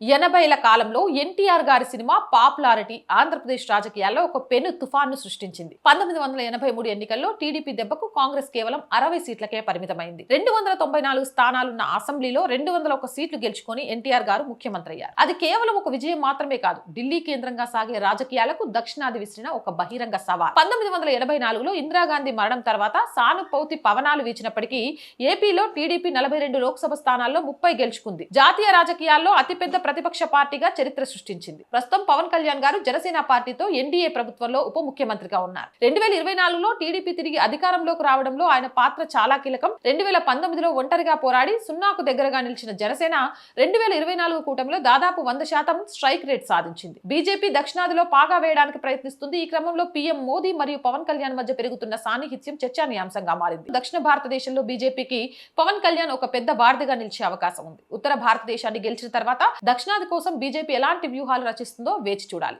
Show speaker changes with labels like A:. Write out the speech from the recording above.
A: 80ల కాలంలో ఎన్టీఆర్ గారి cinema popularity Andhra Pradesh రాజకీయాల్లో ఒక పెను తుఫాన్ను సృష్టించింది. 1983 ఎన్నికల్లో టీడీపీ దెబ్బకు కాంగ్రెస్ కేవలం 60 సీట్లకే పరిమితమైంది. 294 స్థానాలున్న అసెంబ్లీలో 201 సీట్లు గెలుచుకొని ఎన్టీఆర్ గారు ముఖ్యమంత్రి అయ్యారు. అది కేవలం ఒక విజయం మాత్రమే కాదు, ఢిల్లీ కేంద్రంగా సాగే రాజకీయాలకు దక్షిణాది విసిరిన ఒక బహిరంగ సవాల్. 1984లో ఇందిరాగాంధీ మరణం తర్వాత సానుభూతి పవనాలు వీచినప్పటికీ ఏపీలో టీడీపీ 42 లోక్సభ స్థానాల్లో 30 గెలుచుకుంది. జాతీయ రాజకీయాల్లో అతిపెద్ద ప్రతిపక్ష పార్టీగా చరిత్ర సృష్టించింది. ప్రస్తుతం పవన్ కళ్యాణ్ గారు జనసేన పార్టీతో ఎన్డీఏ ప్రభుత్వంలో ఉప ముఖ్యమంత్రిగా ఉన్నారు. 2024లో టీడీపీ తిరిగి అధికారంలోకి రావడంలో ఆయన పాత్ర చాలా కీలకం. 2019లో ఒంటరిగా పోరాడి సున్నాకు దగ్గరగా నిలిచిన జనసేన 2024 కూటమిలో దాదాపు 100% స్ట్రైక్ రేట్ సాధించింది. బీజేపీ దక్షిణాదిలో పాగా వేయడానికి ప్రయత్నిస్తుంది. ఈ క్రమంలో పీఎం మోదీ మరియు పవన్ కళ్యాణ్ మధ్య పెరుగుతున్న సాన్నిహిత్యం చర్చానీయాంశంగా మారింది. దక్షిణ భారతదేశంలో బీజేపీకి పవన్ కళ్యాణ్ ఒక పెద్ద వారధిగా నిలిచే అవకాశం ఉంది. ఉత్తర భారతదేశాన్ని గెలిచిన తర్వాత దక్షిణాది కోసం బీజేపీ ఎలాంటి వ్యూహాలు రచిస్తుందో వేచి చూడాలి.